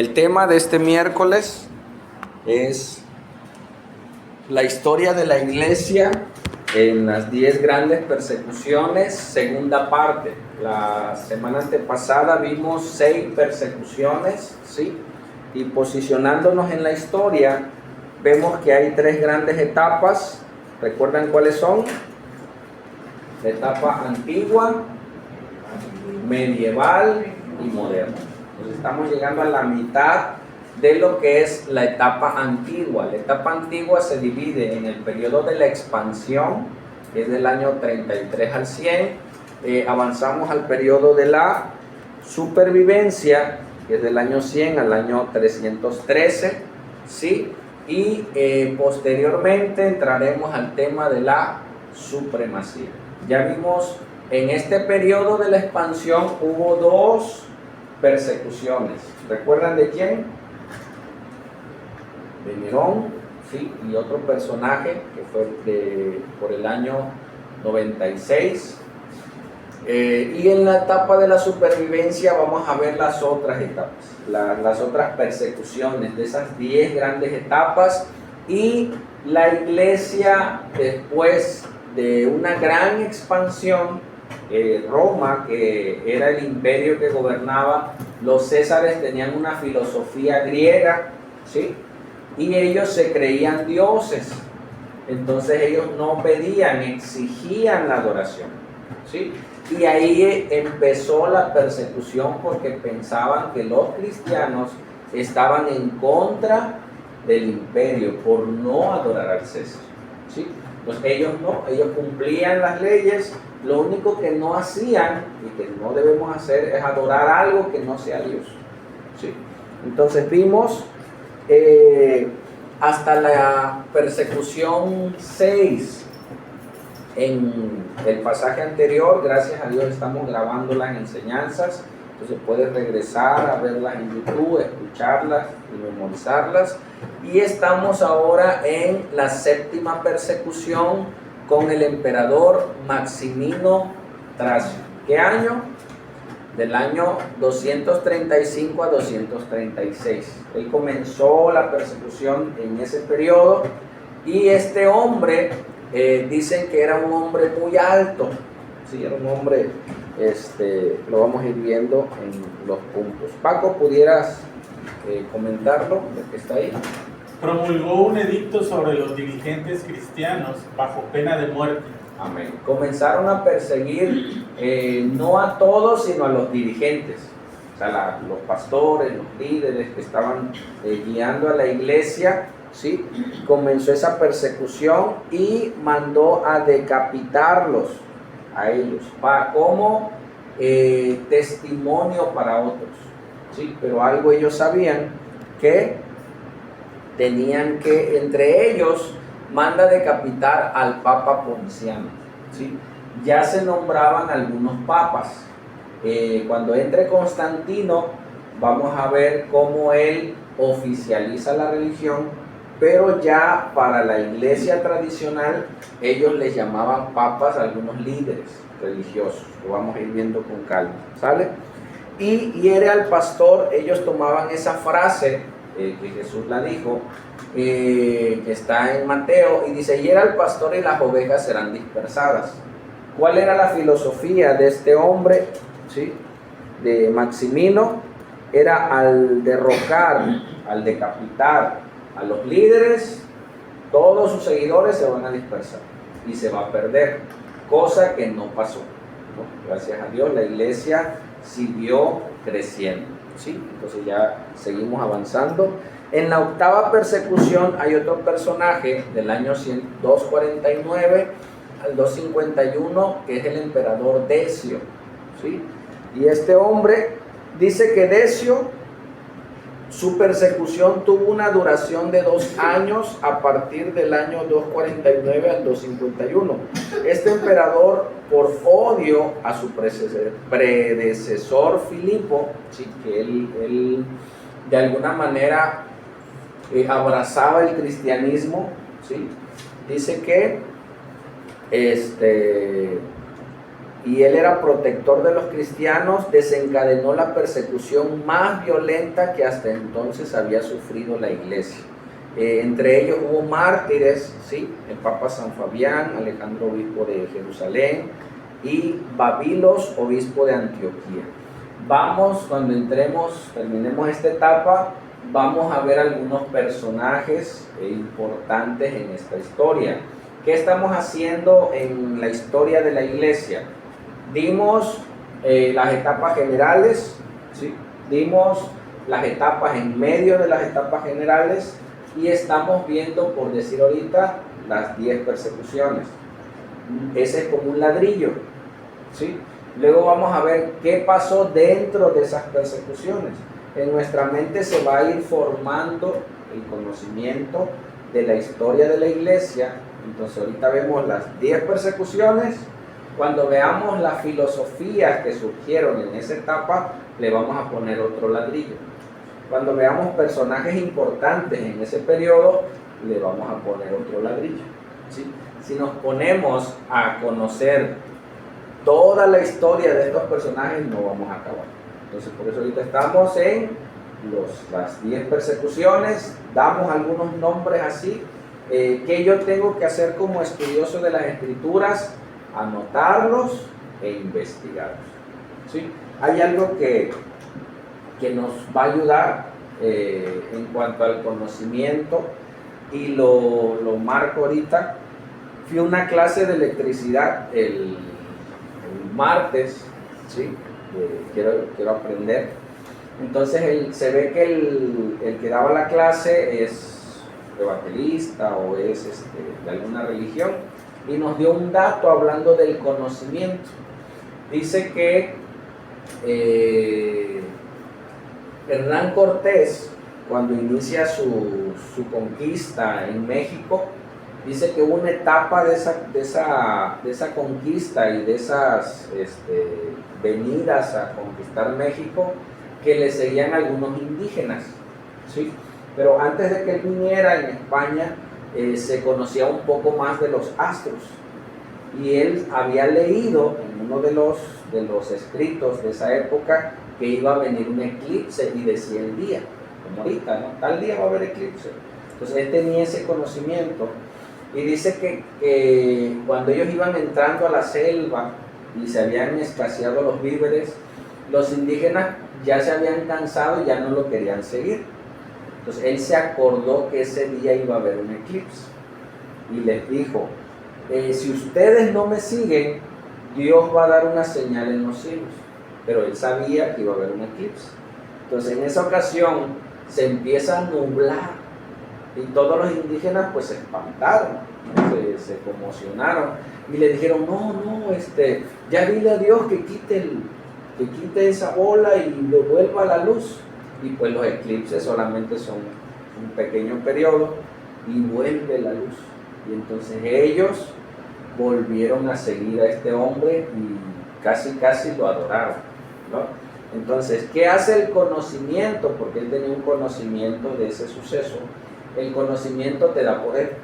El tema de este miércoles es la historia de la iglesia en las 10 grandes persecuciones, segunda parte. La semana antepasada vimos 6 persecuciones, ¿sí? Y posicionándonos en la historia, vemos que hay 3 grandes etapas. ¿Recuerdan cuáles son? La etapa antigua, medieval y moderna. Entonces estamos llegando a la mitad de lo que es la etapa antigua. La etapa antigua se divide en el periodo de la expansión, que es del año 33 al 100. Avanzamos al periodo de la supervivencia, que es del año 100 al año 313, ¿sí? Y posteriormente entraremos al tema de la supremacía. Ya vimos, en este periodo de la expansión hubo 2 persecuciones. ¿Recuerdan de quién? De Nerón, sí, y otro personaje que fue por el año 96. Y en la etapa de la supervivencia vamos a ver las otras etapas, las otras persecuciones de esas 10 grandes etapas. Y la iglesia, después de una gran expansión, Roma, que era el imperio que gobernaba, los césares tenían una filosofía griega, ¿sí? Y ellos se creían dioses. Entonces ellos no pedían, exigían la adoración, ¿sí? Y ahí empezó la persecución, porque pensaban que los cristianos estaban en contra del imperio por no adorar al César, ¿sí? Pues ellos no, ellos cumplían las leyes. Lo único que no hacían y que no debemos hacer es adorar algo que no sea Dios, ¿sí? Entonces vimos hasta la persecución 6 en el pasaje anterior. Gracias a Dios estamos grabando las enseñanzas, entonces puedes regresar a verlas en YouTube, escucharlas y memorizarlas. Y estamos ahora en la 7ª persecución con el emperador Maximino Tracio. ¿Qué año? Del año 235 a 236. Él comenzó la persecución en ese periodo, y este hombre, dicen que era un hombre muy alto. Sí, era un hombre, lo vamos a ir viendo en los puntos. Paco, ¿pudieras comentarlo, lo que está ahí? Promulgó un edicto sobre los dirigentes cristianos bajo pena de muerte. Amén. Comenzaron a perseguir no a todos, sino a los dirigentes, o sea, los pastores, los líderes que estaban guiando a la iglesia, ¿sí? Comenzó esa persecución y mandó a decapitarlos a ellos como testimonio para otros, ¿sí? Pero algo ellos sabían, que tenían que, entre ellos, manda decapitar al Papa Ponciano, ¿sí? Ya se nombraban algunos papas. Cuando entre Constantino, vamos a ver cómo él oficializa la religión, pero ya para la iglesia tradicional, ellos les llamaban papas a algunos líderes religiosos. Lo vamos a ir viendo con calma, ¿sale? Y hiere al pastor. Ellos tomaban esa frase que Jesús la dijo, que está en Mateo, y dice: hiera al pastor y las ovejas serán dispersadas. ¿Cuál era la filosofía de este hombre, ¿sí? De Maximino? Era al derrocar, al decapitar a los líderes, todos sus seguidores se van a dispersar y se va a perder, cosa que no pasó, ¿no? Gracias a Dios la iglesia siguió creciendo, ¿sí? Entonces ya seguimos avanzando. En la 8ª persecución hay otro personaje del año 249 al 251, que es el emperador Decio, ¿sí? Y este hombre dice que Decio, su persecución tuvo una duración de 2 años a partir del año 249 al 251. Este emperador, por odio a su predecesor Filipo, ¿sí? Que él de alguna manera abrazaba el cristianismo, ¿sí? Dice que y él era protector de los cristianos, desencadenó la persecución más violenta que hasta entonces había sufrido la iglesia. Entre ellos hubo mártires, ¿sí? El Papa San Fabián, Alejandro, obispo de Jerusalén, y Babilos, obispo de Antioquía. Vamos, cuando terminemos esta etapa, vamos a ver algunos personajes importantes en esta historia. ¿Qué estamos haciendo en la historia de la iglesia? Dimos las etapas generales, ¿sí? Dimos las etapas en medio de las etapas generales y estamos viendo, por decir ahorita, las 10 persecuciones. Ese es como un ladrillo, ¿sí? Luego vamos a ver qué pasó dentro de esas persecuciones. En nuestra mente se va a ir formando el conocimiento de la historia de la iglesia. Entonces ahorita vemos las 10 persecuciones. Cuando veamos las filosofías que surgieron en esa etapa, le vamos a poner otro ladrillo. Cuando veamos personajes importantes en ese periodo, le vamos a poner otro ladrillo, ¿sí? Si nos ponemos a conocer toda la historia de estos personajes, no vamos a acabar. Entonces por eso ahorita estamos en las 10 persecuciones, damos algunos nombres así, que yo tengo que hacer como estudioso de las escrituras, anotarlos e investigarlos, ¿sí? Hay algo que nos va a ayudar en cuanto al conocimiento y lo marco ahorita. Fui a una clase de electricidad el martes, ¿sí? Quiero aprender. Entonces se ve que el que daba la clase es evangelista o es de alguna religión, y nos dio un dato hablando del conocimiento. Dice que Hernán Cortés, cuando inicia su conquista en México, dice que hubo una etapa de esa conquista y de esas venidas a conquistar México que le seguían algunos indígenas, ¿sí? Pero antes de que él viniera en España, se conocía un poco más de los astros, y él había leído en uno de los escritos de esa época que iba a venir un eclipse y decía el día, como ahorita, ¿no? Tal día va a haber eclipse. Entonces él tenía ese conocimiento, y dice que cuando ellos iban entrando a la selva y se habían escaseado los víveres, los indígenas ya se habían cansado y ya no lo querían seguir. Entonces él se acordó que ese día iba a haber un eclipse y les dijo, si ustedes no me siguen, Dios va a dar una señal en los cielos. Pero él sabía que iba a haber un eclipse. Entonces en esa ocasión se empieza a nublar y todos los indígenas pues se espantaron, se conmocionaron y le dijeron, no, ya dile a Dios que quite esa bola y devuelva la luz. Y pues los eclipses solamente son un pequeño periodo y vuelve la luz. Y entonces ellos volvieron a seguir a este hombre y casi lo adoraron, ¿no? Entonces, ¿qué hace el conocimiento? Porque él tenía un conocimiento de ese suceso. El conocimiento te da poder,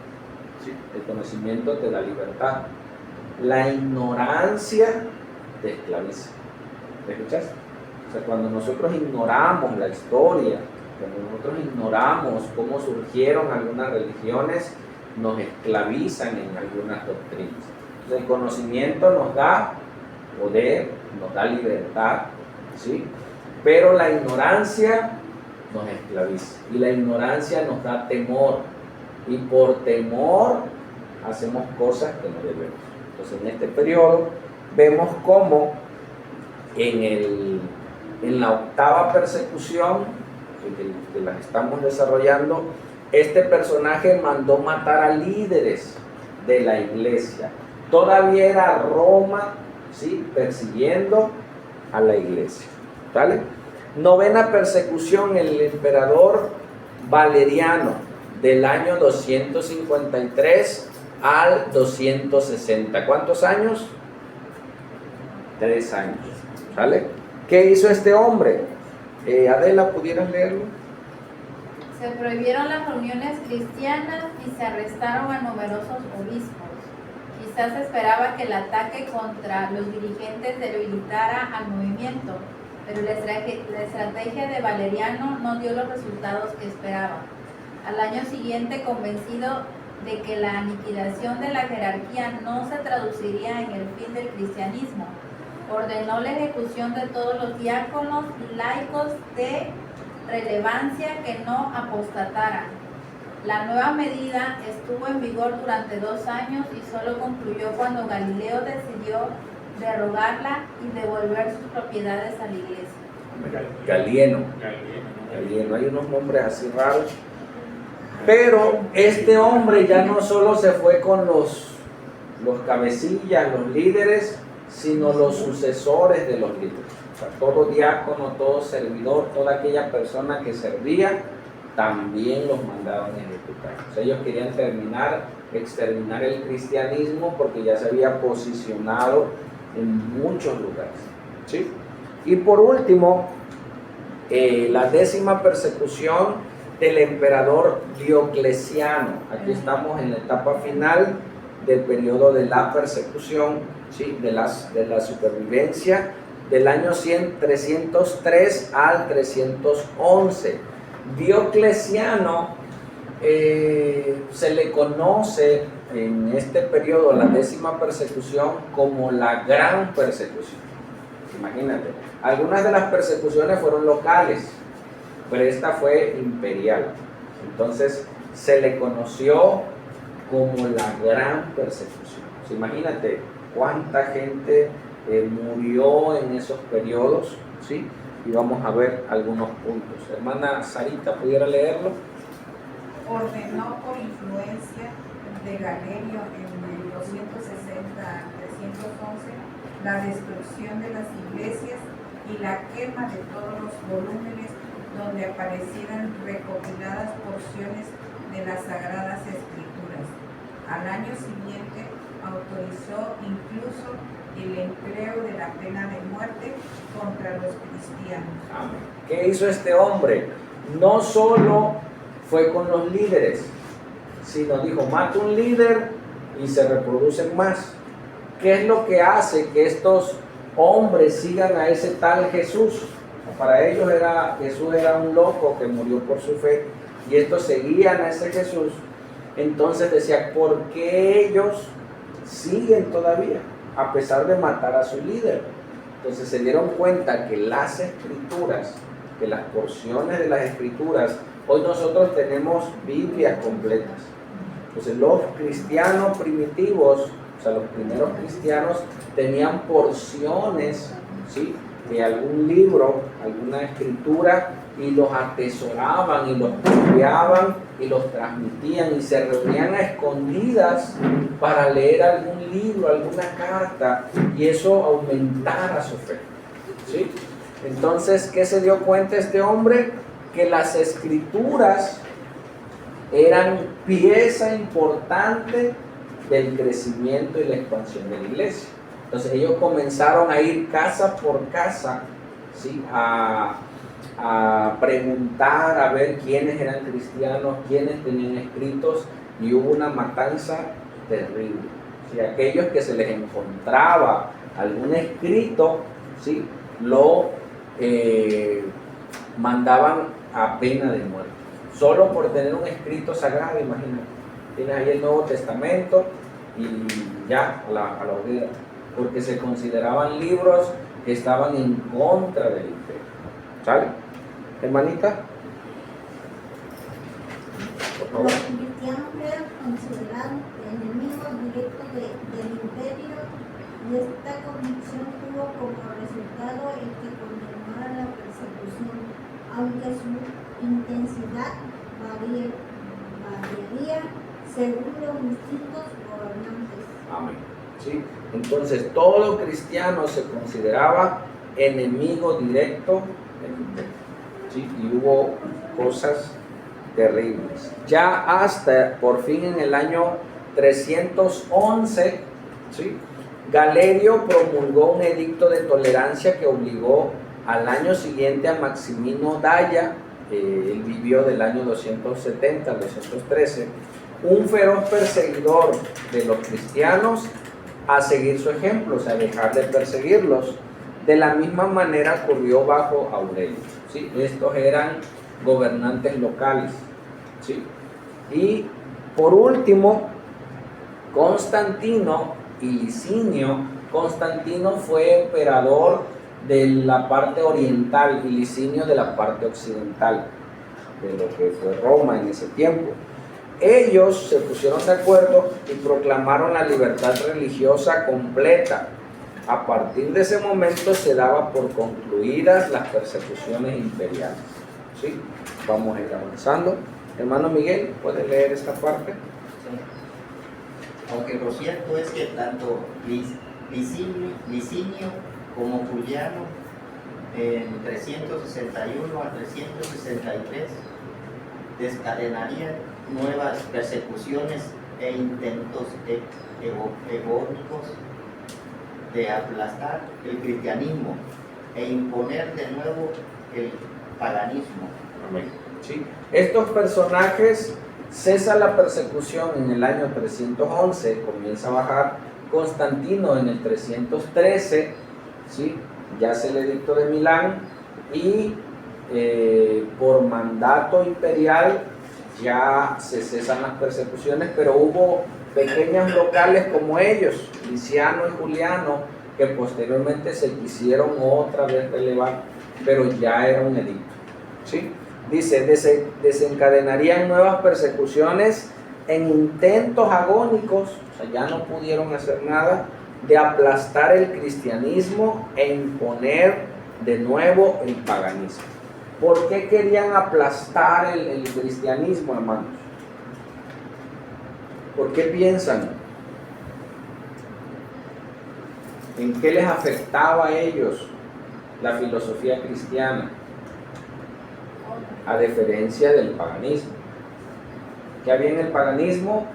¿sí? El conocimiento te da libertad. La ignorancia te esclaviza. ¿Me escuchas? O sea, cuando nosotros ignoramos la historia, cuando nosotros ignoramos cómo surgieron algunas religiones, nos esclavizan en algunas doctrinas. Entonces, el conocimiento nos da poder, nos da libertad, ¿sí? Pero la ignorancia nos esclaviza y la ignorancia nos da temor, y por temor hacemos cosas que no debemos. Entonces, en este periodo vemos cómo en la octava persecución que las estamos desarrollando, este personaje mandó matar a líderes de la iglesia. Todavía era Roma, ¿sí?, persiguiendo a la iglesia, ¿vale? Novena persecución, el emperador Valeriano, del año 253 al 260. ¿Cuántos años? 3 años, ¿vale? ¿Qué hizo este hombre? Adela, ¿pudieras leerlo? Se prohibieron las reuniones cristianas y se arrestaron a numerosos obispos. Quizás esperaba que el ataque contra los dirigentes debilitara al movimiento, pero la estrategia de Valeriano no dio los resultados que esperaba. Al año siguiente, convencido de que la aniquilación de la jerarquía no se traduciría en el fin del cristianismo, ordenó la ejecución de todos los diáconos y laicos de relevancia que no apostataran. La nueva medida estuvo en vigor durante 2 años y solo concluyó cuando Galileo decidió derogarla y devolver sus propiedades a la iglesia. Galieno. Galieno, hay unos nombres así raros. Pero este hombre ya no solo se fue con los cabecillas, los líderes, sino los sucesores de los líderes. O sea, todo diácono, todo servidor, toda aquella persona que servía, también los mandaron a ejecutar. O sea, ellos querían exterminar el cristianismo porque ya se había posicionado en muchos lugares. ¿Sí? Y por último, la 10ª persecución del emperador Diocleciano. Aquí estamos en la etapa final del periodo de la persecución, ¿sí? de la supervivencia, del año 303 al 311. Diocleciano se le conoce en este periodo, la 10ª persecución, como la gran persecución. Imagínate, algunas de las persecuciones fueron locales, pero esta fue imperial. Entonces se le conoció como la gran persecución. Imagínate cuánta gente murió en esos periodos, ¿sí? Y vamos a ver algunos puntos. Hermana Sarita, ¿pudiera leerlo? Ordenó por influencia de Galerio en el 260 a 311 la destrucción de las iglesias y la quema de todos los volúmenes donde aparecieran recopiladas porciones de las Sagradas Escrituras. Al año siguiente autorizó incluso el empleo de la pena de muerte contra los cristianos. Amén. ¿Qué hizo este hombre? No solo fue con los líderes, sino dijo, mata un líder y se reproducen más. ¿Qué es lo que hace que estos hombres sigan a ese tal Jesús? Para ellos Jesús era un loco que murió por su fe, y estos seguían a ese Jesús. Entonces decía, ¿por qué ellos siguen todavía a pesar de matar a su líder? Entonces se dieron cuenta que las escrituras, que las porciones de las escrituras, hoy nosotros tenemos Biblias completas. Entonces los cristianos primitivos, o sea, los primeros cristianos, tenían porciones, ¿sí?, de algún libro, alguna escritura, y los atesoraban y los copiaban y los transmitían y se reunían a escondidas para leer algún libro, alguna carta, y eso aumentara su fe, ¿sí? Entonces, ¿qué se dio cuenta este hombre? Que las escrituras eran pieza importante del crecimiento y la expansión de la iglesia. Entonces ellos comenzaron a ir casa por casa, ¿sí?, a preguntar, a ver quiénes eran cristianos, quiénes tenían escritos, y hubo una matanza terrible. ¿Sí? Aquellos que se les encontraba algún escrito, ¿sí?, lo mandaban a pena de muerte, solo por tener un escrito sagrado. Imagínate, tienes ahí el Nuevo Testamento y ya a la hoguera, porque se consideraban libros que estaban en contra del imperio. ¿Sale? Hermanita, por favor. Los cristianos eran considerados enemigos directos del imperio, y esta convicción tuvo como resultado el que continuara la persecución, aunque su intensidad variaría según los distintos gobernantes. Amén. ¿Sí? Entonces todo cristiano se consideraba enemigo directo del imperio, ¿sí? Y hubo cosas terribles. Ya hasta por fin en el año 311, ¿sí?, Galerio promulgó un edicto de tolerancia que obligó al año siguiente a Maximino Daia, él vivió del año 270 al 213, un feroz perseguidor de los cristianos a seguir su ejemplo, o sea, dejar de perseguirlos. De la misma manera ocurrió bajo Aurelio, ¿sí? Estos eran gobernantes locales, ¿sí? Y por último, Constantino y Licinio. Constantino fue emperador de la parte oriental y Licinio de la parte occidental, de lo que fue Roma en ese tiempo. Ellos se pusieron de acuerdo y proclamaron la libertad religiosa completa. A partir de ese momento se daba por concluidas las persecuciones imperiales, ¿sí? Vamos a ir avanzando. Hermano Miguel, ¿puede leer esta parte? Sí. Aunque lo cierto es que tanto Licinio como Juliano en 361 a 363 desencadenarían nuevas persecuciones e intentos egónicos de aplastar el cristianismo e imponer de nuevo el paganismo. Amén. ¿Sí? Estos personajes, cesa la persecución en el año 311, comienza a bajar Constantino en el 313, ¿sí? Ya hace el edicto de Milán y por mandato imperial ya se cesan las persecuciones, pero hubo pequeños locales como ellos, Liciano y Juliano, que posteriormente se quisieron otra vez relevar, pero ya era un edicto, ¿sí? Dice, desencadenarían nuevas persecuciones en intentos agónicos, o sea, ya no pudieron hacer nada, de aplastar el cristianismo e imponer de nuevo el paganismo. ¿Por qué querían aplastar el cristianismo, hermanos? ¿Por qué piensan? ¿En qué les afectaba a ellos la filosofía cristiana? A diferencia del paganismo. ¿Qué había en el paganismo?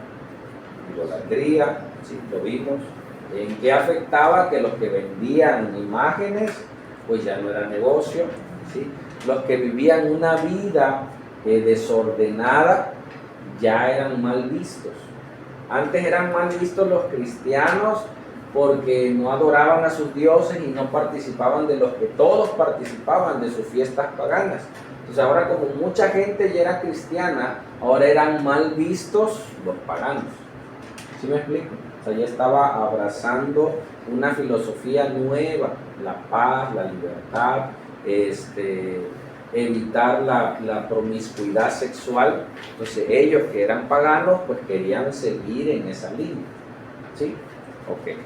Idolatría, sí, lo vimos. ¿En qué afectaba? Que los que vendían imágenes, pues ya no era negocio, ¿sí? Los que vivían una vida desordenada, ya eran mal vistos. Antes eran mal vistos los cristianos porque no adoraban a sus dioses y no participaban de los que todos participaban de sus fiestas paganas. Entonces ahora, como mucha gente ya era cristiana, ahora eran mal vistos los paganos. ¿Sí me explico? O sea, ya estaba abrazando una filosofía nueva, la paz, la libertad, evitar la promiscuidad sexual. Entonces ellos, que eran paganos, pues querían seguir en esa línea, ¿sí? Ok.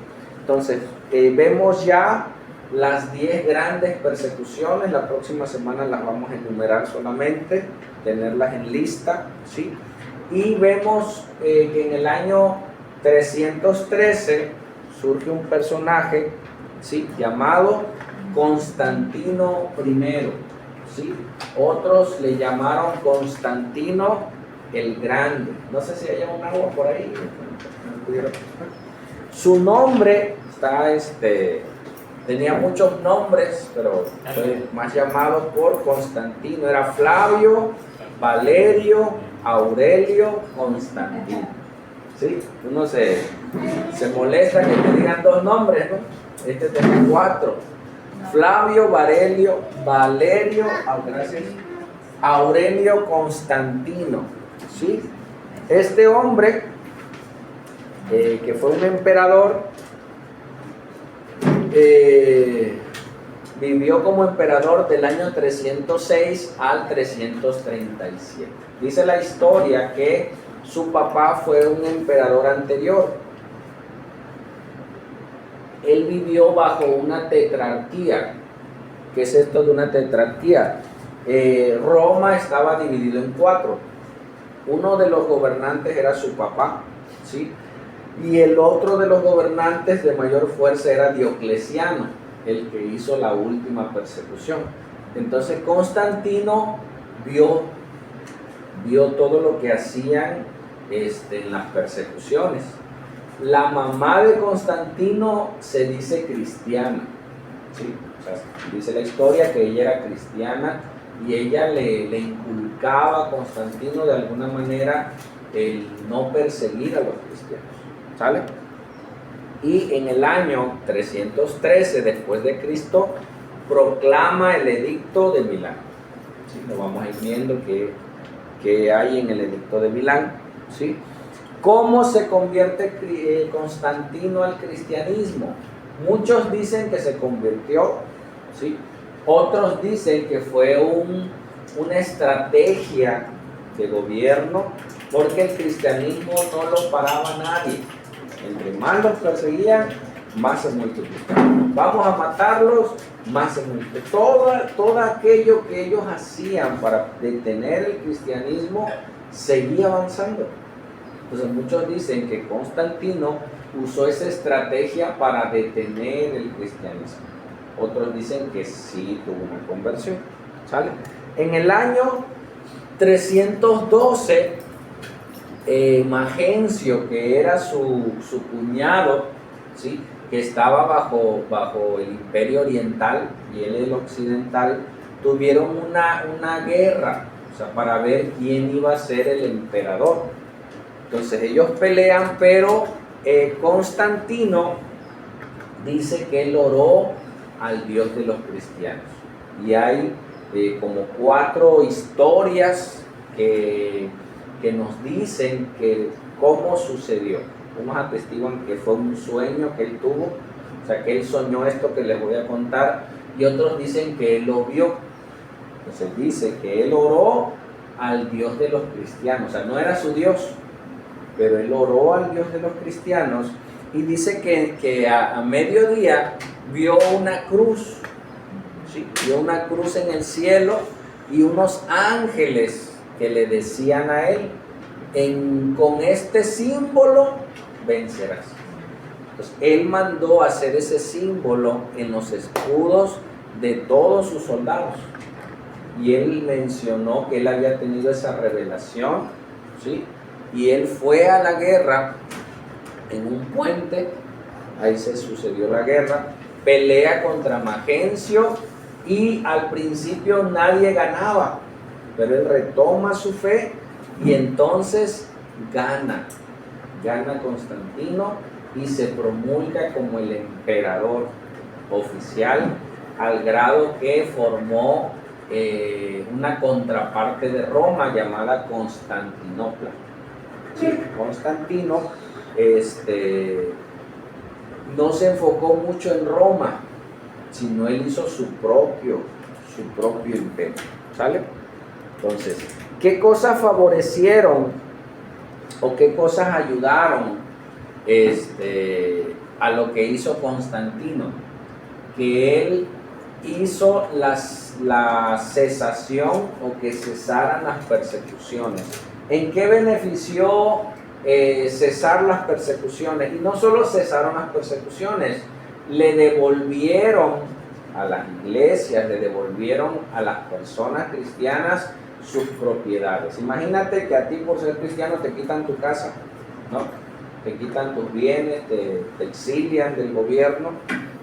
Entonces vemos ya las 10 grandes persecuciones. La próxima semana las vamos a enumerar solamente, tenerlas en lista, ¿sí? Y vemos que en el año 313 surge un personaje, ¿sí?, llamado Constantino I, ¿sí? Otros le llamaron Constantino el Grande. No sé si hay un agua por ahí. Su nombre está, tenía muchos nombres, pero fue más llamado por Constantino. Era Flavio, Valerio, Aurelio, Constantino. ¿Sí? Uno se molesta que te digan 2 nombres, ¿no? Este tiene 4. Flavio, Valerio, gracias, Aurelio Constantino, ¿sí? Este hombre, que fue un emperador, vivió como emperador del año 306 al 337. Dice la historia que su papá fue un emperador anterior. Él vivió bajo una tetrarquía. ¿Qué es esto de una tetrarquía? Roma estaba dividido en 4. Uno de los gobernantes era su papá, ¿sí? Y el otro de los gobernantes de mayor fuerza era Diocleciano, el que hizo la última persecución. Entonces Constantino vio todo lo que hacían en las persecuciones. La mamá de Constantino se dice cristiana, ¿sí? O sea, dice la historia que ella era cristiana y ella le inculcaba a Constantino de alguna manera el no perseguir a los cristianos, ¿sale? Y en el año 313 después de Cristo proclama el edicto de Milán. ¿Sí? Lo vamos a ir viendo que hay en el edicto de Milán, ¿sí? ¿Cómo se convierte Constantino al cristianismo? Muchos dicen que se convirtió, ¿sí? Otros dicen que fue una estrategia de gobierno, porque el cristianismo no lo paraba nadie. Entre más los perseguían, más se multiplicaban. Vamos a matarlos, más se multiplicaban. Todo aquello que ellos hacían para detener el cristianismo seguía avanzando. Entonces muchos dicen que Constantino usó esa estrategia para detener el cristianismo. Otros dicen que sí tuvo una conversión, ¿sale? En el año 312, Magencio, que era su cuñado, ¿sí? Que estaba bajo el Imperio Oriental y él el occidental, tuvieron una guerra, o sea, para ver quién iba a ser el emperador. Entonces ellos pelean, pero Constantino dice que él oró al Dios de los cristianos. Y hay como 4 historias que nos dicen que cómo sucedió. Unos atestiguan que fue un sueño que él tuvo, o sea, que él soñó esto que les voy a contar, y otros dicen que él lo vio. Entonces dice que él oró al Dios de los cristianos, o sea, no era su Dios, pero él oró al Dios de los cristianos, y dice que a mediodía vio una cruz, ¿sí? Vio una cruz en el cielo y unos ángeles que le decían a él, con este símbolo vencerás. Entonces él mandó hacer ese símbolo en los escudos de todos sus soldados, y él mencionó que él había tenido esa revelación, ¿sí? Y él fue a la guerra en un puente, ahí se sucedió la guerra, pelea contra Magencio, y al principio nadie ganaba, pero él retoma su fe y entonces gana Constantino y se promulga como el emperador oficial, al grado que formó una contraparte de Roma llamada Constantinopla. Sí, Constantino no se enfocó mucho en Roma, sino él hizo su propio imperio, ¿sale? Entonces, ¿qué cosas favorecieron o qué cosas ayudaron a lo que hizo Constantino? Que él hizo la cesación o que cesaran las persecuciones. ¿En qué benefició cesar las persecuciones? Y no solo cesaron las persecuciones, le devolvieron a las iglesias, le devolvieron a las personas cristianas sus propiedades. Imagínate que a ti, por ser cristiano, te quitan tu casa, ¿no? Te quitan tus bienes, te exilian del gobierno,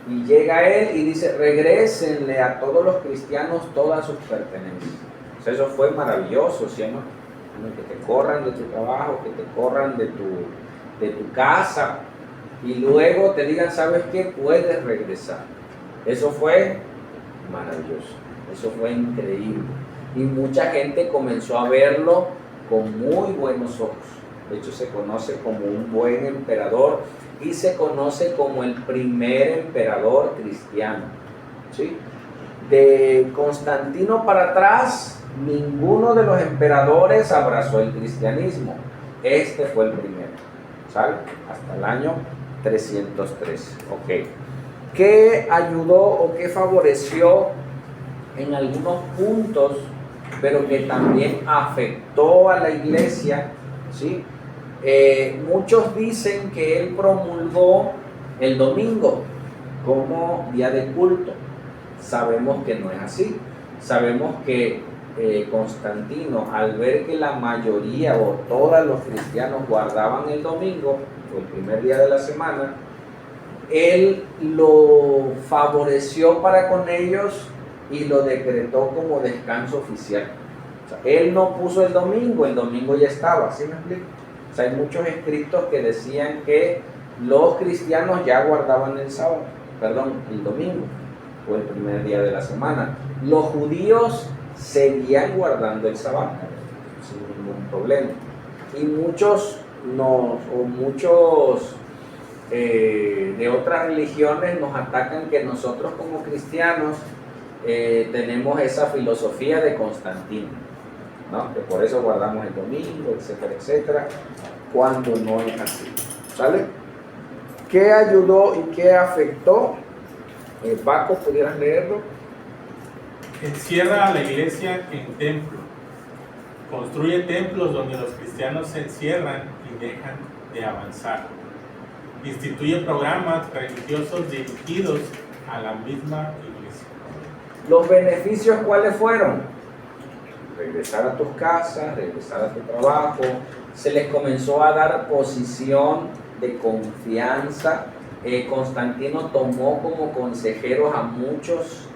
y llega él y dice: regrésenle a todos los cristianos todas sus pertenencias. O sea, eso fue maravilloso, ¿sí, no? Que te corran de tu trabajo, que te corran de tu casa, y luego te digan: ¿sabes qué? Puedes regresar. Eso fue maravilloso, eso fue increíble, y mucha gente comenzó a verlo con muy buenos ojos. De hecho, se conoce como un buen emperador y se conoce como el primer emperador cristiano, ¿sí? De Constantino para atrás, ninguno de los emperadores abrazó el cristianismo. Este fue el primero, ¿sale? Hasta el año 303. Ok. ¿Qué ayudó o qué favoreció en algunos puntos, pero que también afectó a la iglesia? ¿Sí? Muchos dicen que él promulgó el domingo como día de culto. Sabemos que no es así. Sabemos que Constantino, al ver que la mayoría o todos los cristianos guardaban el domingo, o el primer día de la semana, él lo favoreció para con ellos y lo decretó como descanso oficial. O sea, él no puso el domingo ya estaba, ¿sí me explico? O sea, hay muchos escritos que decían que los cristianos ya guardaban el sábado, perdón, el domingo o el primer día de la semana. Los judíos seguían guardando el sábado sin ningún problema. Y muchos de otras religiones nos atacan que nosotros como cristianos tenemos esa filosofía de Constantino, ¿no? Que por eso guardamos el domingo, etcétera, etcétera, cuando no es así. ¿Sale? ¿Qué ayudó y qué afectó? Paco, ¿pudieras leerlo? Encierra a la iglesia en templo. Construye templos donde los cristianos se encierran y dejan de avanzar. Instituye programas religiosos dirigidos a la misma iglesia. ¿Los beneficios cuáles fueron? Regresar a tus casas, regresar a tu trabajo. Se les comenzó a dar posición de confianza. Constantino tomó como consejeros a muchos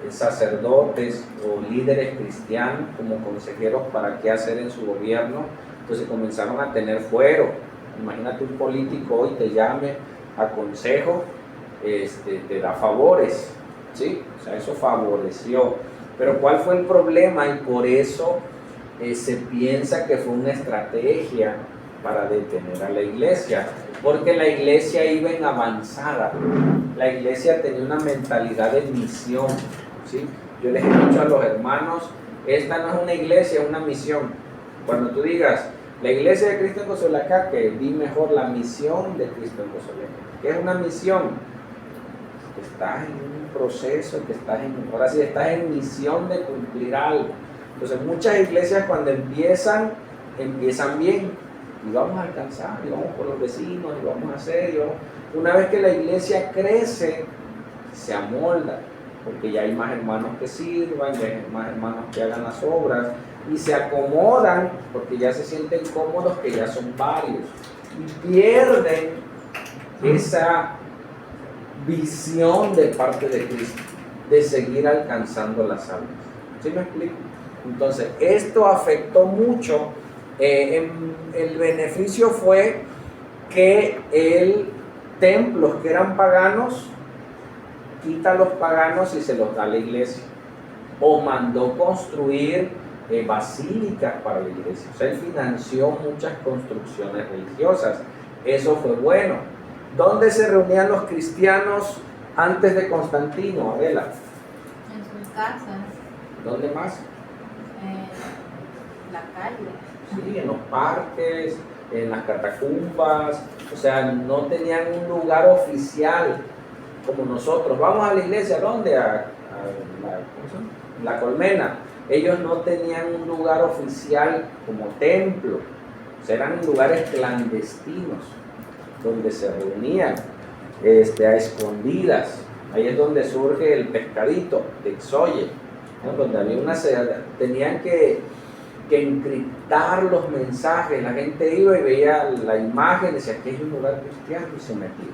sacerdotes o líderes cristianos como consejeros para qué hacer en su gobierno. Entonces comenzaron a tener fuero. Imagínate un político hoy te llame a consejo, te da favores, ¿sí? O sea, eso favoreció. Pero ¿cuál fue el problema? Y por eso se piensa que fue una estrategia para detener a la iglesia, porque la iglesia iba en avanzada. La iglesia tenía una mentalidad de misión, ¿sí? Yo les he dicho a los hermanos, esta no es una iglesia, es una misión. Cuando tú digas, la iglesia de Cristo en Cozoleacaque, que di mejor la misión de Cristo en Cozoleacaque. ¿Qué es una misión? Que estás en un proceso, ahora sí estás en misión de cumplir algo. Entonces muchas iglesias cuando empiezan bien, y vamos a alcanzar, y vamos por los vecinos, y vamos a hacer, una vez que la iglesia crece, se amolda, porque ya hay más hermanos que sirvan, ya hay más hermanos que hagan las obras, y se acomodan porque ya se sienten cómodos que ya son varios y pierden esa visión de parte de Cristo de seguir alcanzando las almas. ¿Sí me explico? Entonces esto afectó mucho. El beneficio fue que templos que eran paganos quita a los paganos y se los da a la iglesia, o mandó construir basílicas para la iglesia. O sea, él financió muchas construcciones religiosas. Eso fue bueno. ¿Dónde se reunían los cristianos antes de Constantino, Adela? En sus casas. ¿Dónde más? En la calle. Sí, en los parques, en las catacumbas. O sea, no tenían un lugar oficial como nosotros. Vamos a la iglesia, ¿dónde? La Colmena. Ellos no tenían un lugar oficial como templo, o sea, eran lugares clandestinos donde se reunían a escondidas. Ahí es donde surge el pescadito de Xoye, ¿no? Donde había tenían que encriptar los mensajes. La gente iba y veía la imagen, decía que es un lugar cristiano y se metía,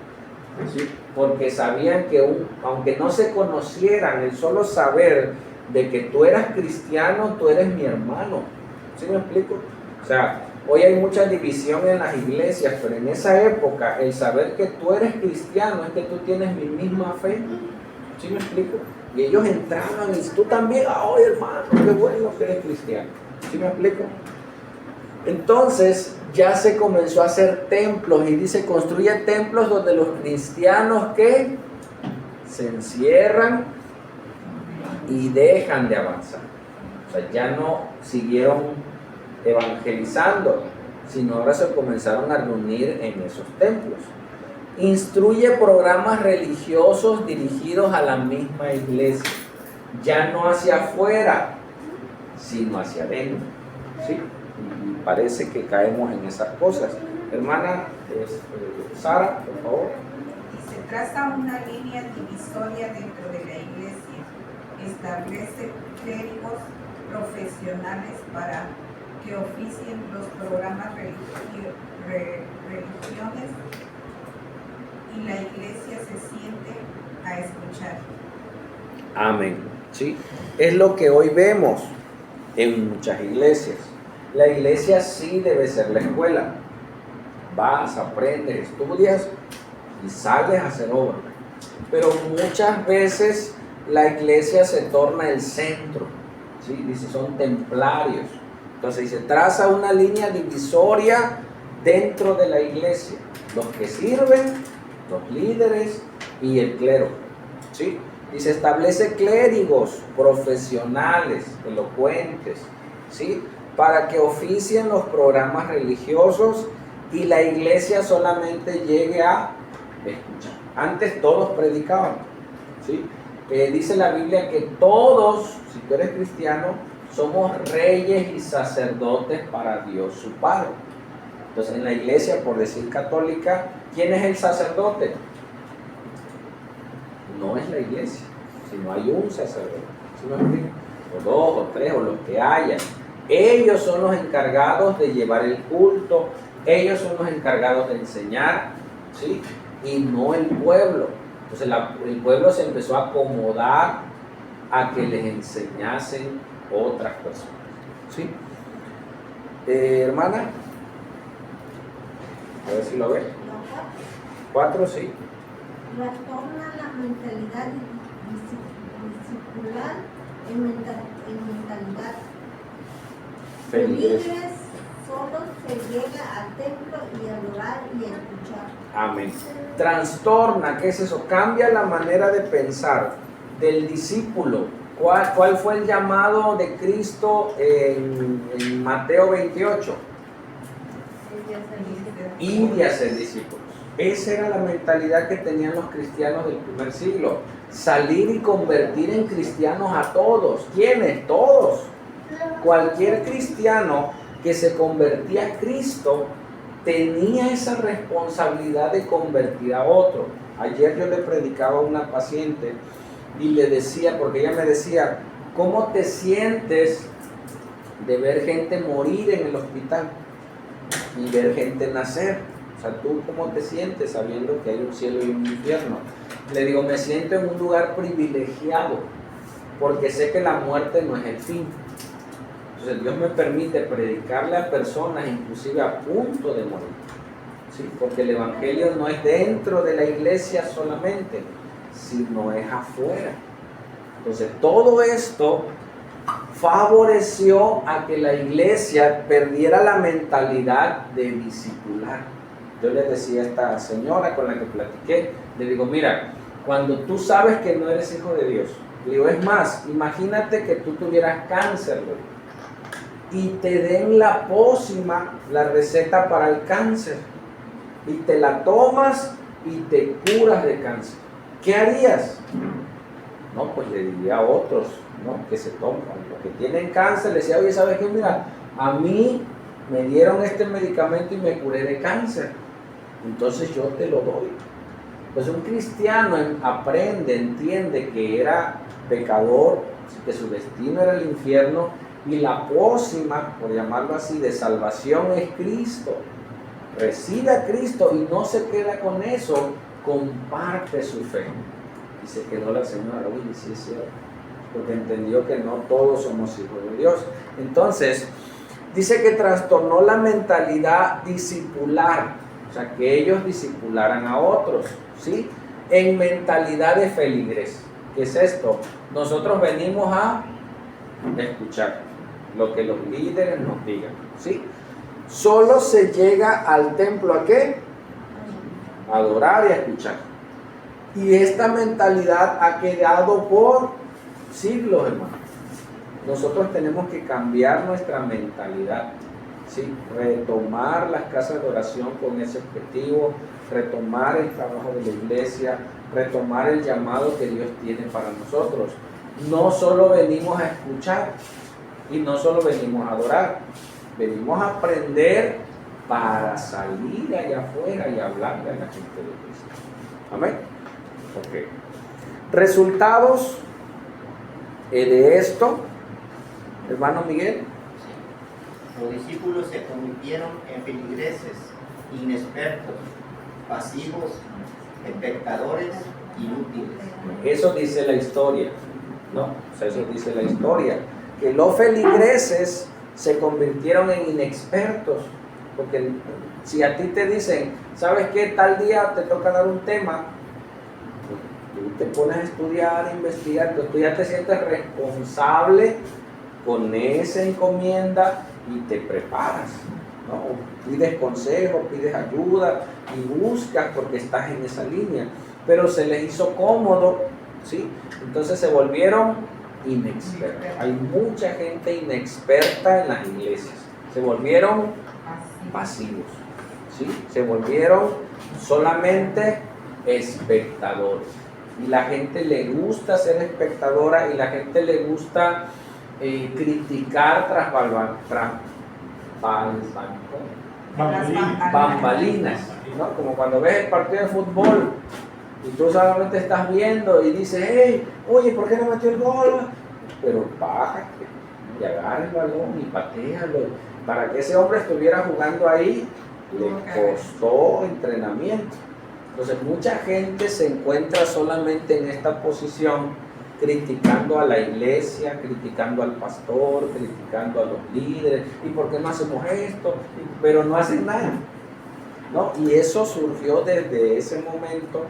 ¿sí? Porque sabían que aunque no se conocieran, el solo saber de que tú eras cristiano, tú eres mi hermano. ¿Sí me explico? O sea, hoy hay mucha división en las iglesias, pero en esa época el saber que tú eres cristiano es que tú tienes mi misma fe. ¿Sí me explico? Y ellos entraban y tú también, ¡ay, hermano, qué bueno que eres cristiano! ¿Sí me explico? Entonces ya se comenzó a hacer templos y dice, construye templos donde los cristianos que se encierran y dejan de avanzar. O sea, ya no siguieron evangelizando, sino ahora se comenzaron a reunir en esos templos. Instruye programas religiosos dirigidos a la misma iglesia, ya no hacia afuera, sino hacia adentro, ¿sí? Y parece que caemos en esas cosas. Hermana Sara, por favor. Y se traza una línea divisoria dentro de la iglesia. Establece clérigos profesionales para que oficien los programas religiones y la iglesia se siente a escuchar. Amén. ¿Sí? Es lo que hoy vemos en muchas iglesias. La iglesia sí debe ser la escuela. Vas, aprendes, estudias y sales a hacer obra. Pero muchas veces la iglesia se torna el centro, ¿sí? Dice, son templarios. Entonces dice, traza una línea divisoria dentro de la iglesia. Los que sirven, los líderes y el clero, ¿sí? Dice, establece clérigos profesionales, elocuentes, ¿sí? Para que oficien los programas religiosos y la iglesia solamente llegue a escuchar. Antes todos predicaban, ¿sí? Dice la Biblia que todos, si tú eres cristiano, somos reyes y sacerdotes para Dios su Padre. Entonces en la iglesia, por decir católica, ¿quién es el sacerdote? No es la iglesia, sino hay un sacerdote, ¿sí me explico? O dos, o tres, o los que hayan. Ellos son los encargados de llevar el culto, ellos son los encargados de enseñar, ¿sí? Y no el pueblo. Entonces el pueblo se empezó a acomodar a que les enseñasen otras personas, ¿sí? Hermana, a ver si lo ves. 4, sí. Trastorna la mentalidad discipular en mentalidad. Feligres. Feligres solo se llega al templo y a adorar y a escuchar. Amén. Trastorna, ¿qué es eso? Cambia la manera de pensar del discípulo. ¿Cuál fue el llamado de Cristo en Mateo 28? Ir y hacer discípulos. Esa era la mentalidad que tenían los cristianos del primer siglo. Salir y convertir en cristianos a todos. ¿Quiénes? Todos. Cualquier cristiano que se convertía a Cristo tenía esa responsabilidad de convertir a otro. Ayer yo le predicaba a una paciente y le decía, porque ella me decía, ¿cómo te sientes de ver gente morir en el hospital y ver gente nacer? O sea, ¿tú cómo te sientes sabiendo que hay un cielo y un infierno? Le digo, me siento en un lugar privilegiado porque sé que la muerte no es el fin. Entonces Dios me permite predicarle a personas inclusive a punto de morir, ¿sí? Porque el evangelio no es dentro de la iglesia solamente, sino es afuera. Entonces todo esto favoreció a que la iglesia perdiera la mentalidad de discipular. Yo le decía a esta señora con la que platiqué, le digo, mira, cuando tú sabes que no eres hijo de Dios, le digo, es más, imagínate que tú tuvieras cáncer, güey, y te den la pócima, la receta para el cáncer, y te la tomas y te curas de cáncer. ¿Qué harías? No, pues le diría a otros, ¿no?, que se toman, los que tienen cáncer, le decía, oye, ¿sabes qué? Mira, a mí me dieron este medicamento y me curé de cáncer, entonces yo te lo doy. Pues un cristiano aprende, entiende que era pecador, que su destino era el infierno, y la pócima, por llamarlo así, de salvación es Cristo. Recibe a Cristo y no se queda con eso, comparte su fe. Y se quedó la señora, oye, sí es cierto, porque entendió que no todos somos hijos de Dios. Entonces, dice que trastornó la mentalidad discipular, o sea, que ellos discipularan a otros, ¿sí? En mentalidad de feligres. ¿Qué es esto? Nosotros venimos a escuchar lo que los líderes nos digan, ¿sí? Solo se llega al templo ¿a qué? A adorar y a escuchar. Y esta mentalidad ha quedado por siglos, hermanos. Nosotros tenemos que cambiar nuestra mentalidad, ¿sí? Retomar las casas de oración con ese objetivo, retomar el trabajo de la iglesia, retomar el llamado que Dios tiene para nosotros. No solo venimos a escuchar y no solo venimos a adorar, venimos a aprender para salir allá afuera y hablarle a la gente de Cristo. Amén. Ok. Resultados de esto, hermano Miguel. Los discípulos se convirtieron en feligreses, inexpertos, pasivos, espectadores, inútiles. Eso dice la historia, ¿no? O sea, eso dice la historia. Que los feligreses se convirtieron en inexpertos, porque si a ti te dicen, ¿sabes qué? Tal día te toca dar un tema, tú te pones a estudiar, a investigar, entonces tú ya te sientes responsable con esa encomienda y te preparas, ¿no? Pides consejo, pides ayuda y buscas porque estás en esa línea, pero se les hizo cómodo, ¿sí? Entonces se volvieron inexpertos. Hay mucha gente inexperta en las iglesias, se volvieron pasivos, ¿sí? Se volvieron solamente espectadores, y la gente le gusta ser espectadora, y la gente le gusta criticar tras bambalinas, ¿no? Como cuando ves el partido de fútbol y tú solamente estás viendo y dices, hey, oye, ¿por qué no metió el gol? Pero bájate y agarra el balón y patéalo. Para que ese hombre estuviera jugando ahí, le costó entrenamiento. Entonces mucha gente se encuentra solamente en esta posición, criticando a la iglesia, criticando al pastor, criticando a los líderes, ¿y por qué no hacemos esto? Pero no hacen nada, ¿no? Y eso surgió desde ese momento,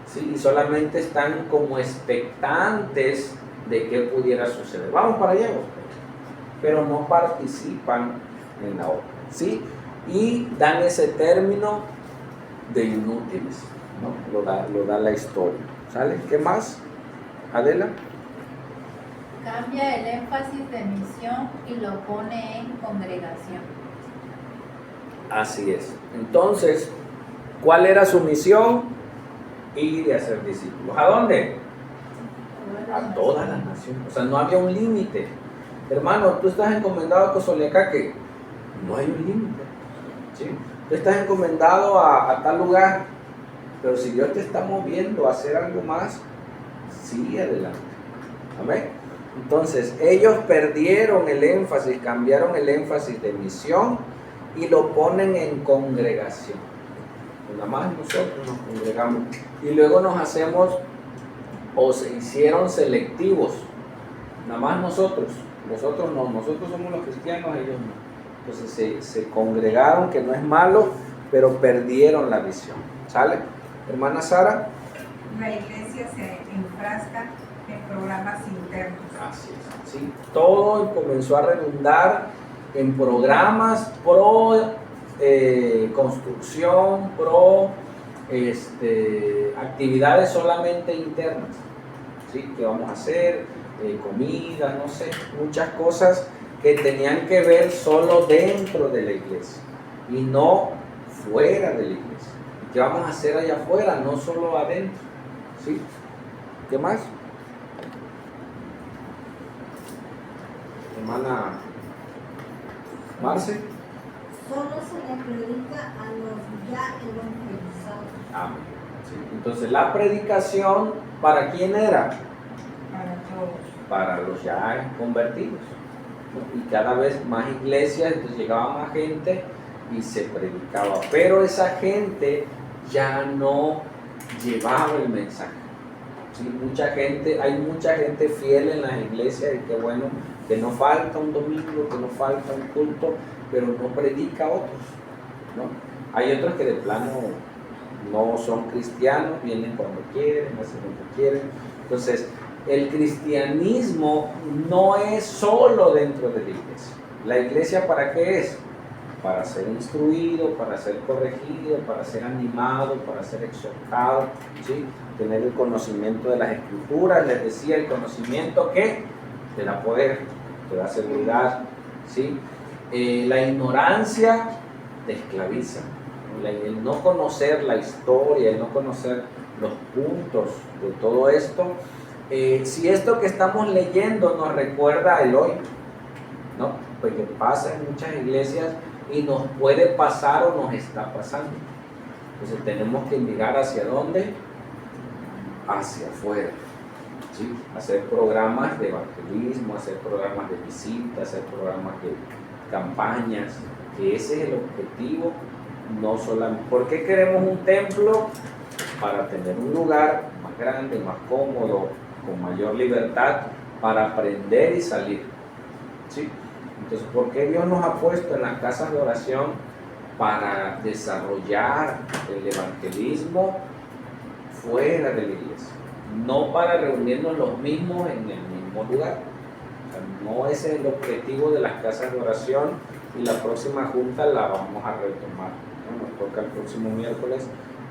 ¿sí? Y solamente están como expectantes de qué pudiera suceder. Vamos para allá, pero no participan en la obra, ¿sí? Y dan ese término de inútiles, ¿no? Lo da la historia, ¿sale? ¿Qué más? Adela. Cambia el énfasis de misión y lo pone en congregación. Así es. Entonces, ¿cuál era su misión? Ir y hacer discípulos. ¿A dónde? A todas las naciones. O sea, no había un límite. Hermano, tú estás encomendado a Cozolecaque, no hay un límite, ¿sí? Tú estás encomendado a tal lugar, pero si Dios te está moviendo a hacer algo más, sigue adelante. Amén. Entonces, ellos perdieron el énfasis, cambiaron el énfasis de misión y lo ponen en congregación. Nada más nosotros nos congregamos y luego nos hacemos, o se hicieron selectivos. Nada más nosotros no, nosotros somos los cristianos, ellos no. Entonces se congregaron, que no es malo, pero perdieron la visión. ¿Sale? Hermana Sara. La iglesia se enfrasca en programas internos. Así es, ¿sí? Todo comenzó a redundar en programas pro construcción, pro actividades solamente internas, ¿sí? Que vamos a hacer, comida, no sé, muchas cosas que tenían que ver solo dentro de la iglesia y no fuera de la iglesia. ¿Qué vamos a hacer allá afuera? No solo adentro, ¿sí? ¿Qué más? Hermana Marce. Solo se le predica a los ya evangelizados. Amén. Sí. Entonces la predicación, ¿para quién era? Para todos. Para los ya convertidos, ¿no? Y cada vez más iglesias, entonces llegaba más gente y se predicaba, pero esa gente ya no llevaba el mensaje. ¿Sí? Hay mucha gente fiel en las iglesias, y qué bueno, que no falta un domingo, que no falta un culto, pero no predica a otros, ¿no? Hay otros que de plano no son cristianos, vienen cuando quieren, hacen lo que quieren. Entonces, el cristianismo no es solo dentro de la iglesia. ¿La iglesia para qué es? Para ser instruido, para ser corregido, para ser animado, para ser exhortado, ¿sí? Tener el conocimiento de las escrituras. Les decía, el conocimiento que te da poder, te da seguridad, ¿sí? La ignorancia te esclaviza. El no conocer la historia, el no conocer los puntos de todo esto, si esto que estamos leyendo nos recuerda el hoy, ¿no? Porque pasa en muchas iglesias y nos puede pasar o nos está pasando. Entonces tenemos que mirar hacia dónde, hacia afuera, ¿sí? Hacer programas de evangelismo, hacer programas de visitas, hacer programas de campañas, que ese es el objetivo. No solamente, ¿por qué queremos un templo? Para tener un lugar más grande, más cómodo, con mayor libertad para aprender y salir, ¿sí? Entonces, ¿por qué Dios nos ha puesto en las casas de oración? Para desarrollar el evangelismo fuera de la iglesia, no para reunirnos los mismos en el mismo lugar. O sea, no ese es el objetivo de las casas de oración, y la próxima junta la vamos a retomar, ¿no? Nos toca el próximo miércoles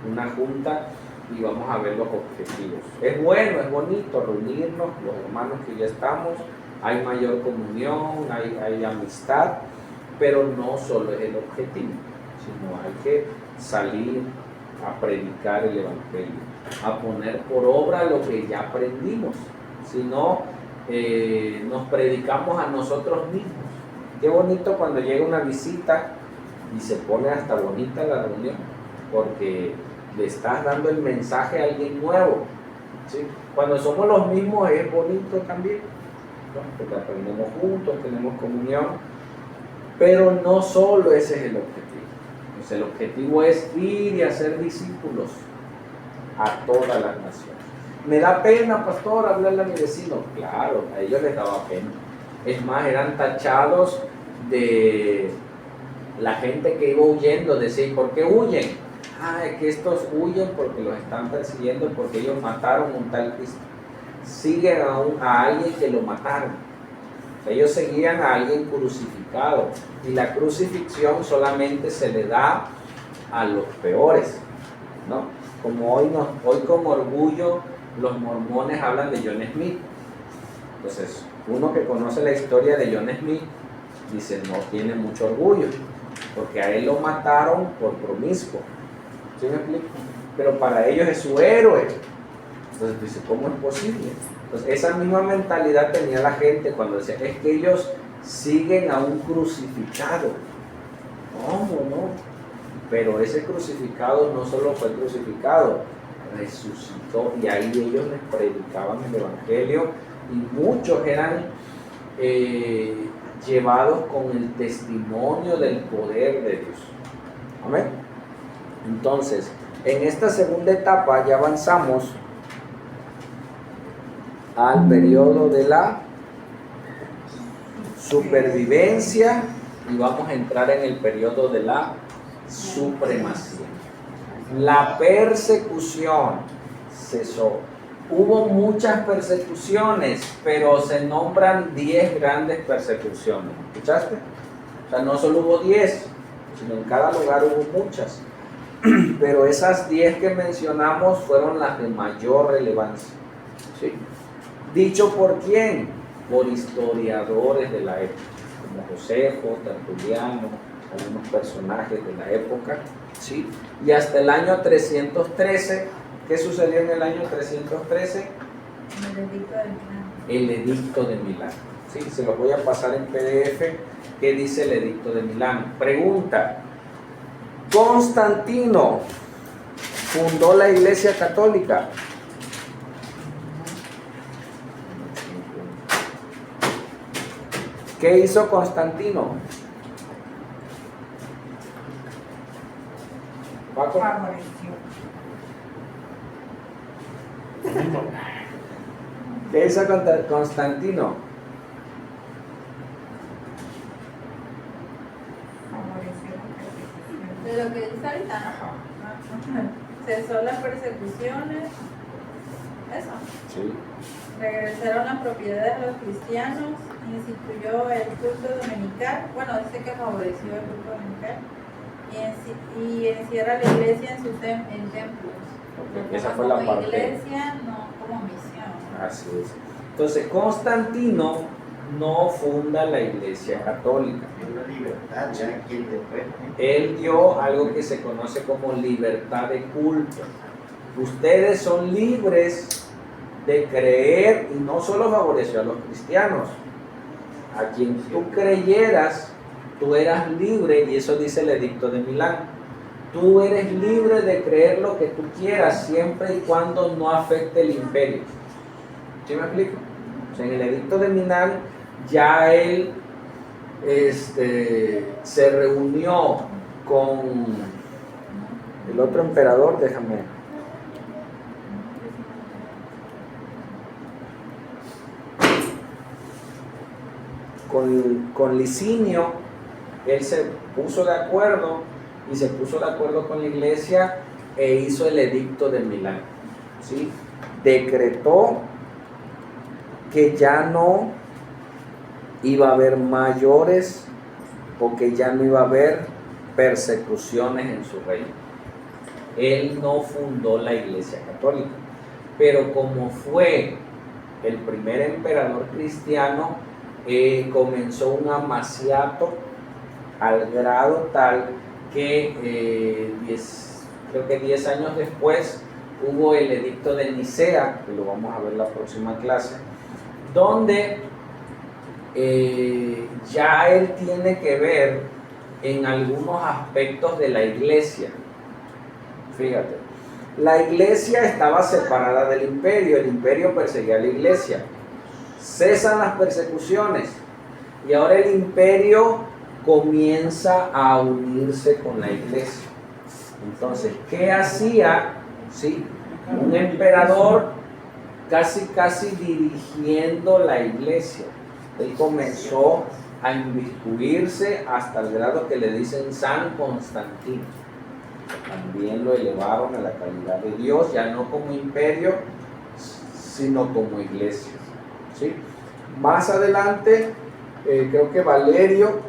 una junta y vamos a ver los objetivos. Es bueno, es bonito reunirnos, los hermanos que ya estamos, hay mayor comunión, hay amistad, pero no solo es el objetivo, sino hay que salir a predicar el evangelio, a poner por obra lo que ya aprendimos. Si no, nos predicamos a nosotros mismos. Qué bonito cuando llega una visita y se pone hasta bonita la reunión, porque le estás dando el mensaje a alguien nuevo, ¿sí? Cuando somos los mismos es bonito también, ¿no? Porque aprendemos juntos, tenemos comunión, pero no solo ese es el objetivo. Pues el objetivo es ir y hacer discípulos a todas las naciones. Me da pena, pastor, hablarle a mi vecino. Claro, a ellos les daba pena. Es más, eran tachados de la gente que iba huyendo. Decía, ¿por qué huyen? Es que estos huyen porque los están persiguiendo, porque ellos mataron a un tal Cristo. Siguen a alguien que lo mataron. Ellos seguían a alguien crucificado, y la crucifixión solamente se le da a los peores, ¿no? Como hoy con orgullo los mormones hablan de John Smith. Entonces, uno que conoce la historia de John Smith dice, no tiene mucho orgullo, porque a él lo mataron por promiscuo. ¿Sí me explico? Pero para ellos es su héroe. Entonces dice, ¿cómo es posible? Entonces, esa misma mentalidad tenía la gente cuando decía, es que ellos siguen a un crucificado. ¿Cómo no? Pero ese crucificado no solo fue crucificado, resucitó, y ahí ellos les predicaban el evangelio, y muchos eran llevados con el testimonio del poder de Dios. Amén. Entonces, en esta segunda etapa ya avanzamos al periodo de la supervivencia, y vamos a entrar en el periodo de la supremacía. La persecución cesó. Hubo muchas persecuciones, pero se nombran 10 grandes persecuciones. ¿Escuchaste? O sea, no solo hubo 10, sino en cada lugar hubo muchas. Pero esas 10 que mencionamos fueron las de mayor relevancia. ¿Sí? ¿Dicho por quién? Por historiadores de la época, como Josefo, Tertuliano, algunos personajes de la época, ¿sí? Y hasta el año 313, ¿qué sucedió en el año 313? El edicto de Milán. El edicto de Milán, ¿sí? Se los voy a pasar en PDF. ¿Qué dice el edicto de Milán? Pregunta: ¿Constantino fundó la Iglesia Católica? ¿Qué hizo Constantino? Paco. Favoreció. ¿Qué hizo Constantino? Favoreció la persecución. De lo que dice ahorita, cesó las persecuciones, eso. Sí. Regresaron las propiedades de los cristianos, instituyó el culto dominical, bueno, dice que favoreció el culto dominical, y encierra la iglesia en templos. Okay, esa fue la como parte. iglesia, no como misión. Así es. Entonces, Constantino no funda la Iglesia Católica. Es una libertad ya quien después. Él dio algo que se conoce como libertad de culto. Ustedes son libres de creer, y no solo favoreció a los cristianos, a quien tú creyeras, tú eras libre, y eso dice el edicto de Milán. Tú eres libre de creer lo que tú quieras, siempre y cuando no afecte el imperio. ¿Sí me explico? O sea, en el edicto de Milán ya él se reunió con el otro emperador, con Licinio, él se puso de acuerdo y se puso de acuerdo con la iglesia e hizo el edicto de Milán, ¿sí? Decretó que ya no iba a haber mayores o que ya no iba a haber persecuciones en su reino. Él no fundó la iglesia católica, pero como fue el primer emperador cristiano, comenzó un amaciato al grado tal que creo que 10 años después hubo el edicto de Nicea, que lo vamos a ver la próxima clase, donde ya él tiene que ver en algunos aspectos de la iglesia. Fíjate, la iglesia estaba separada del imperio, el imperio perseguía a la iglesia, cesan las persecuciones y ahora el imperio comienza a unirse con la iglesia. Entonces, ¿qué hacía? ¿Sí? Un emperador casi dirigiendo la iglesia. Él comenzó a inmiscuirse hasta el grado que le dicen San Constantino. También lo elevaron a la calidad de Dios, ya no como imperio, sino como iglesia, ¿sí? Más adelante, creo que Valerio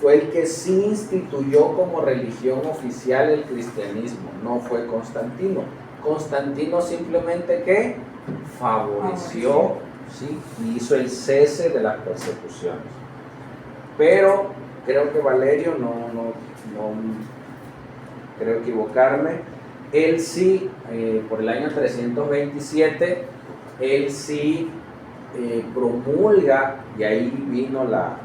fue el que sí instituyó como religión oficial el cristianismo, no fue Constantino. Constantino simplemente que favoreció, ¿sí? Y hizo el cese de las persecuciones. Pero creo que Valerio, no creo equivocarme, él sí, por el año 327, él sí promulga, y ahí vino la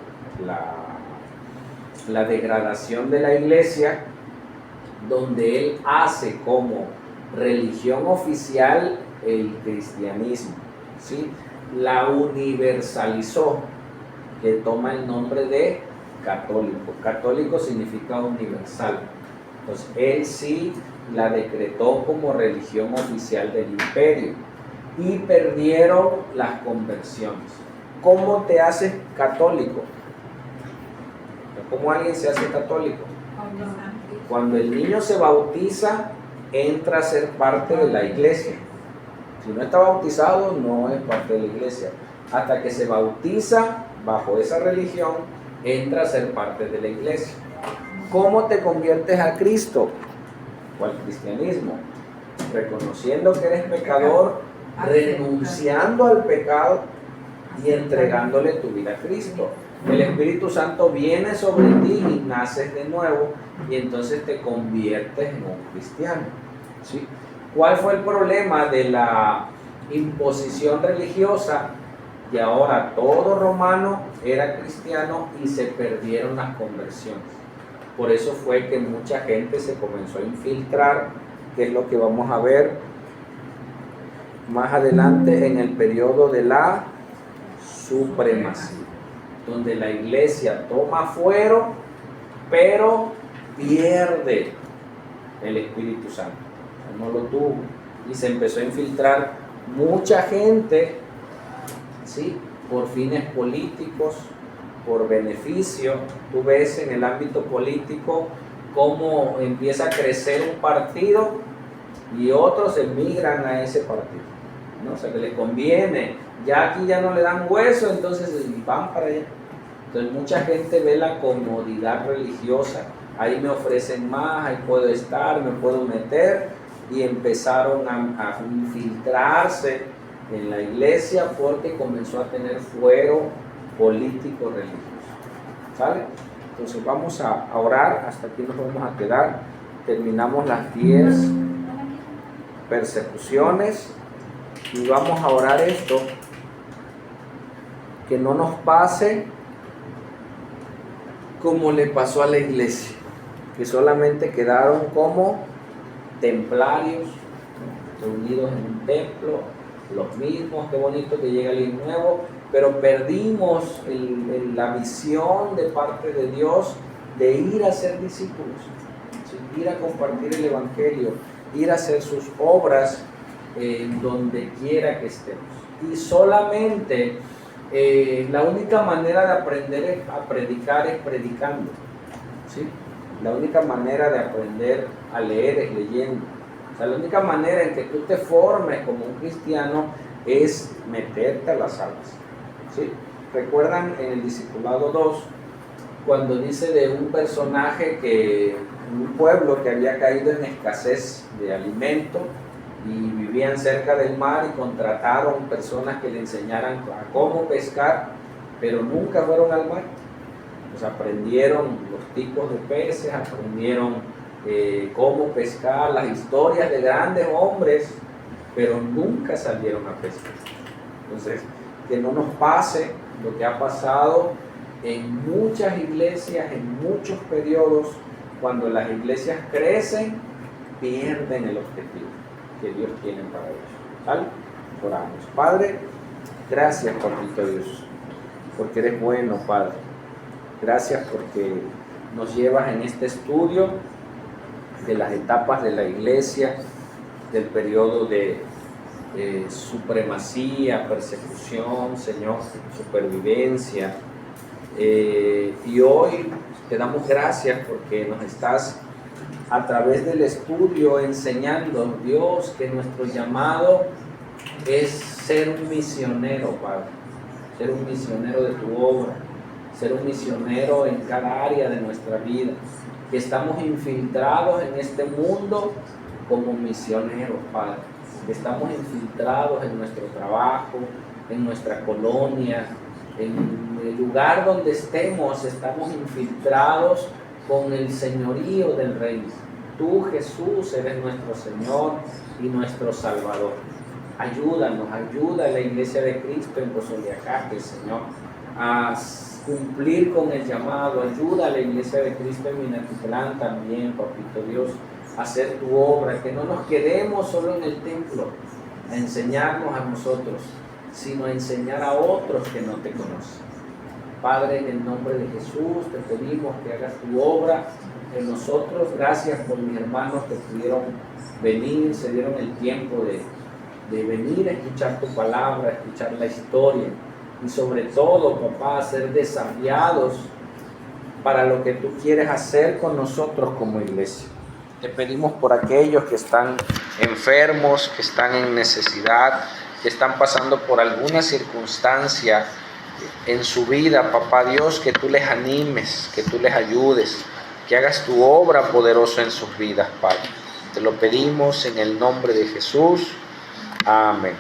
degradación de la iglesia, donde él hace como religión oficial el cristianismo, ¿sí? La universalizó, que toma el nombre de católico. Católico significa universal. Entonces, él sí la decretó como religión oficial del imperio y perdieron las conversiones. ¿Cómo te haces católico? ¿Cómo alguien se hace católico? Cuando el niño se bautiza, entra a ser parte de la iglesia. Si no está bautizado, no es parte de la iglesia. Hasta que se bautiza bajo esa religión, entra a ser parte de la iglesia. ¿Cómo te conviertes a Cristo o al cristianismo? Reconociendo que eres pecador, renunciando al pecado y entregándole tu vida a Cristo. El Espíritu Santo viene sobre ti y naces de nuevo y entonces te conviertes en un cristiano, ¿sí? ¿Cuál fue el problema de la imposición religiosa? Y ahora todo romano era cristiano y se perdieron las conversiones. Por eso fue que mucha gente se comenzó a infiltrar, que es lo que vamos a ver más adelante en el periodo de la supremacía, donde la iglesia toma fuero, pero pierde el Espíritu Santo. No lo tuvo y se empezó a infiltrar mucha gente, ¿sí? Por fines políticos, por beneficio. Tú ves en el ámbito político cómo empieza a crecer un partido y otros emigran a ese partido, ¿no? O sea, que les conviene, ya aquí ya no le dan hueso, entonces van para allá. Entonces mucha gente ve la comodidad religiosa, ahí me ofrecen más, ahí puedo estar, me puedo meter, y empezaron a infiltrarse en la iglesia porque comenzó a tener fuero político religioso. ¿Sale? Entonces vamos a orar, hasta aquí nos vamos a quedar. Terminamos las 10 persecuciones y vamos a orar esto, que no nos pase como le pasó a la iglesia, que solamente quedaron como templarios, reunidos en un templo, los mismos, qué bonito que llega alguien nuevo, pero perdimos la visión de parte de Dios de ir a ser discípulos, ¿sí? Ir a compartir el evangelio, ir a hacer sus obras donde quiera que estemos. Y solamente la única manera de aprender a predicar es predicando, ¿sí? La única manera de aprender a leer es leyendo. O sea, la única manera en que tú te formes como un cristiano es meterte a las aulas, ¿sí? ¿Recuerdan en el Discipulado 2 cuando dice de un personaje que un pueblo que había caído en escasez de alimento y vivían cerca del mar y contrataron personas que le enseñaran a cómo pescar, pero nunca fueron al mar? Pues aprendieron los tipos de peces, aprendieron cómo pescar, las historias de grandes hombres, pero nunca salieron a pescar. Entonces, que no nos pase lo que ha pasado en muchas iglesias, en muchos periodos, cuando las iglesias crecen, pierden el objetivo que Dios tiene para ellos. ¿Vale? Oramos. Padre, gracias, papito Dios, porque eres bueno, Padre. Gracias porque nos llevas en este estudio de las etapas de la iglesia, del periodo de supremacía, persecución, Señor, supervivencia. Y hoy te damos gracias porque nos estás a través del estudio enseñando, Dios, que nuestro llamado es ser un misionero, Padre, ser un misionero de tu obra, ser un misionero en cada área de nuestra vida, que estamos infiltrados en este mundo como misioneros, Padre, que estamos infiltrados en nuestro trabajo, en nuestra colonia, en el lugar donde estemos, estamos infiltrados con el señorío del Rey. Tú, Jesús, eres nuestro Señor y nuestro Salvador. Ayúdanos, ayuda a la iglesia de Cristo en Cosoleacaque, Señor, a cumplir con el llamado. Ayuda a la iglesia de Cristo en Minatitlán también, papito Dios, a hacer tu obra, que no nos quedemos solo en el templo a enseñarnos a nosotros, sino a enseñar a otros que no te conocen. Padre, en el nombre de Jesús te pedimos que hagas tu obra en nosotros. Gracias por mis hermanos que pudieron venir, se dieron el tiempo de venir a escuchar tu palabra, a escuchar la historia y sobre todo, papá, a ser desafiados para lo que tú quieres hacer con nosotros como iglesia. Te pedimos por aquellos que están enfermos, que están en necesidad, que están pasando por alguna circunstancia en su vida, papá Dios, que tú les animes, que tú les ayudes, que hagas tu obra poderosa en sus vidas, Padre. Te lo pedimos en el nombre de Jesús. Amén.